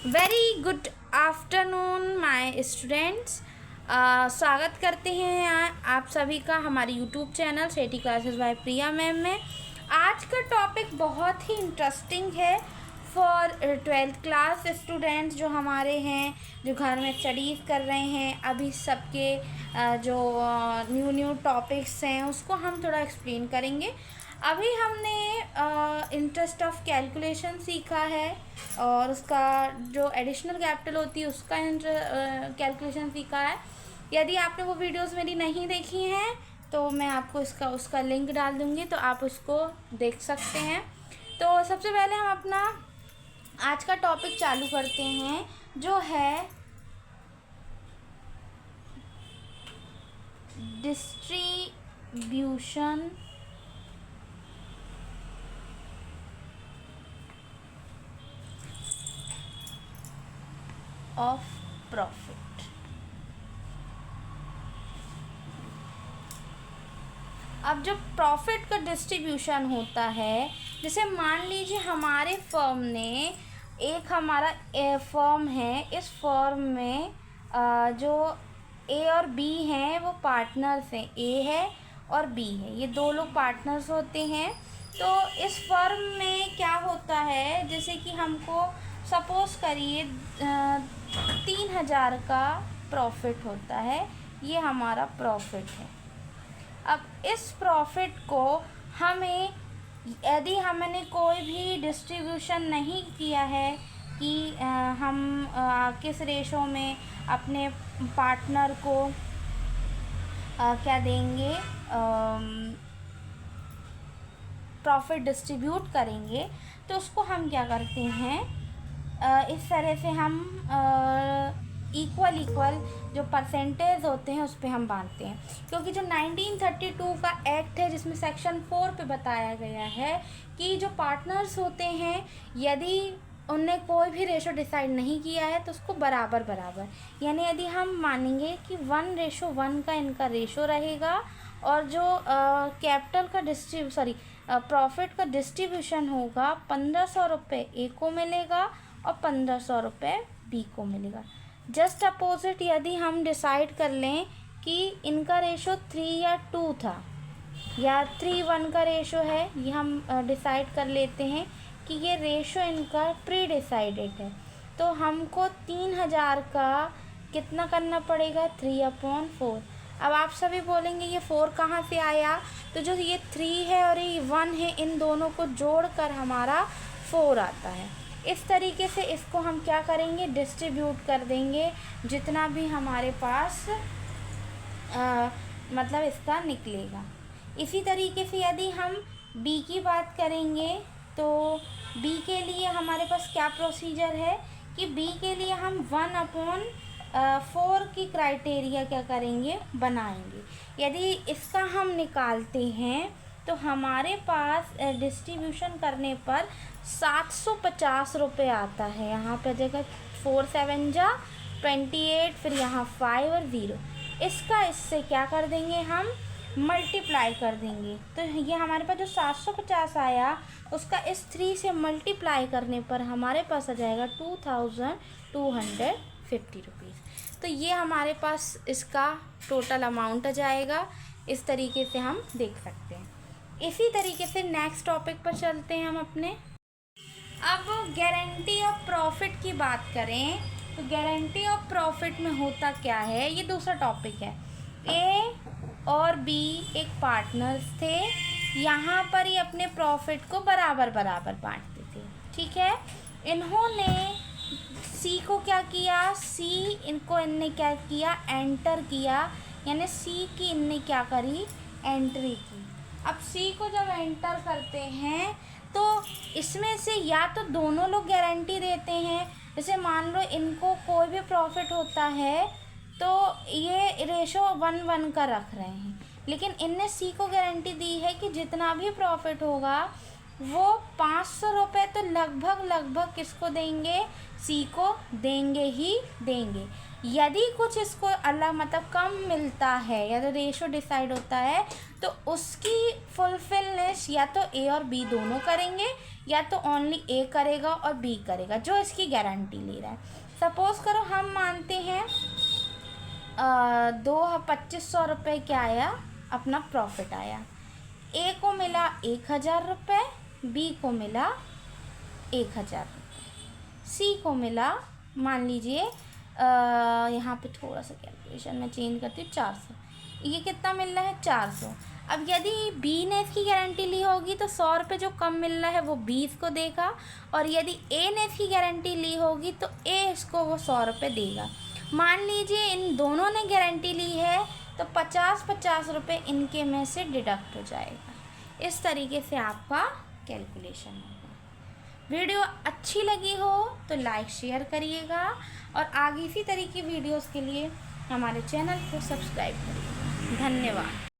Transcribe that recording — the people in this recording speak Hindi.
Very good afternoon my students. स्वागत करते हैं आप सभी का हमारे यूट्यूब चैनल सेठी क्लासेस बाय प्रिया मैम में। आज का टॉपिक बहुत ही इंटरेस्टिंग है फॉर 12th क्लास स्टूडेंट्स जो हमारे हैं, जो घर में स्टडीज़ कर रहे हैं। अभी सबके जो न्यू टॉपिक्स हैं उसको हम थोड़ा एक्सप्लेन करेंगे। अभी हमने इंटरेस्ट ऑफ कैलकुलेशन सीखा है और उसका जो एडिशनल कैपिटल होती है उसका कैलकुलेशन सीखा है। यदि आपने वो वीडियोस मेरी नहीं देखी हैं तो मैं आपको उसका लिंक डाल दूँगी, तो आप उसको देख सकते हैं। तो सबसे पहले हम अपना आज का टॉपिक चालू करते हैं, जो है डिस्ट्रीब्यूशन ऑफ प्रॉफिट। अब जब प्रॉफिट का डिस्ट्रीब्यूशन होता है, जैसे मान लीजिए हमारे फर्म ने एक हमारा फर्म है, इस फर्म में जो ए और बी हैं वो पार्टनर्स हैं। ए है और बी है, ये दो लोग पार्टनर्स होते हैं। तो इस फर्म में क्या होता है, जैसे कि हमको सपोज़ करिए 3,000 का प्रॉफिट होता है, ये हमारा प्रॉफिट है। अब इस प्रॉफिट को हमें, यदि हमने कोई भी डिस्ट्रीब्यूशन नहीं किया है कि हम किस रेशो में अपने पार्टनर को क्या देंगे, प्रॉफिट डिस्ट्रीब्यूट करेंगे, तो उसको हम क्या करते हैं, इस तरह से हम इक्वल जो परसेंटेज होते हैं उस पर हम बांधते हैं। क्योंकि जो 1932 का एक्ट है, जिसमें सेक्शन 4 पे बताया गया है कि जो पार्टनर्स होते हैं, यदि उनने कोई भी रेशो डिसाइड नहीं किया है तो उसको बराबर, यानी यदि हम मानेंगे कि 1:1 का इनका रेशो रहेगा और जो कैपिटल का प्रॉफिट का डिस्ट्रीब्यूशन होगा, 1,500 रुपये ए को मिलेगा और 1,500 रुपये बी को मिलेगा। जस्ट अपोजिट यदि हम डिसाइड कर लें कि इनका रेशो 3 या 2 था, या 3:1 का रेशो है, ये हम डिसाइड कर लेते हैं कि ये रेशो इनका प्री डिसाइडेड है, तो हमको 3,000 का कितना करना पड़ेगा, 3/4। अब आप सभी बोलेंगे ये 4 कहाँ से आया, तो जो ये 3 है और ये 1 है, इन दोनों को जोड़कर हमारा 4 आता है। इस तरीके से इसको हम क्या करेंगे, डिस्ट्रीब्यूट कर देंगे जितना भी हमारे पास मतलब इसका निकलेगा। इसी तरीके से यदि हम बी की बात करेंगे तो बी के लिए हमारे पास क्या प्रोसीजर है कि बी के लिए हम 1/4 की क्राइटेरिया क्या करेंगे, बनाएंगे। यदि इसका हम निकालते हैं तो हमारे पास डिस्ट्रीब्यूशन करने पर 750 रुपये आता है। यहाँ पर जगह 4 7 जा 28, फिर यहाँ 5 और 0, इसका इससे क्या कर देंगे, हम मल्टीप्लाई कर देंगे। तो ये हमारे पास जो 750 आया, उसका इस 3 से मल्टीप्लाई करने पर हमारे पास आ जाएगा 2,250 रुपीज़। तो ये हमारे पास इसका टोटल अमाउंट आ जाएगा। इस तरीके से हम देख सकते हैं। इसी तरीके से नेक्स्ट टॉपिक पर चलते हैं हम अपने। अब गारंटी ऑफ प्रॉफिट की बात करें तो गारंटी ऑफ प्रॉफिट में होता क्या है, ये दूसरा टॉपिक है। ए और बी एक पार्टनर्स थे, यहाँ पर ये अपने प्रॉफिट को बराबर बांटते थे, ठीक है। इन्होंने सी को क्या किया, इनने क्या किया, एंटर किया, यानी सी की इनने क्या करी, एंट्री की। अब सी को जब एंटर करते हैं तो इसमें से या तो दोनों लोग गारंटी देते हैं, जैसे मान लो इनको कोई भी प्रॉफिट होता है तो ये रेशो 1:1 का रख रहे हैं, लेकिन इनने सी को गारंटी दी है कि जितना भी प्रॉफिट होगा वो 500 रुपये तो लगभग किसको देंगे, सी को देंगे ही देंगे। यदि कुछ इसको अलग मतलब कम मिलता है या तो रेशो डिसाइड होता है तो उसकी फुलफिलनेस या तो ए और बी दोनों करेंगे या तो ओनली ए करेगा और बी करेगा, जो इसकी गारंटी ले रहा है। सपोज़ करो हम मानते हैं 2500 रुपये क्या आया, अपना प्रॉफिट आया। ए को मिला 1000 रुपये, बी को मिला 1000 रुपये, सी को मिला मान लीजिए यहाँ पे थोड़ा सा कैलकुलेशन में चेंज करती हूँ 400। ये कितना मिल रहा है 400। अब यदि बी ने इसकी गारंटी ली होगी तो 100 रुपये जो कम मिल रहा है वो बी इसको देगा, और यदि ए ने इसकी गारंटी ली होगी तो ए इसको वो 100 रुपये देगा। मान लीजिए इन दोनों ने गारंटी ली है तो 50-50 रुपये इनके में से डिडक्ट हो जाएगा। इस तरीके से आपका कैलकुलेशन होगा। वीडियो अच्छी लगी हो तो लाइक शेयर करिएगा और आगे इसी तरह की वीडियोस के लिए हमारे चैनल को सब्सक्राइब करिएगा। धन्यवाद।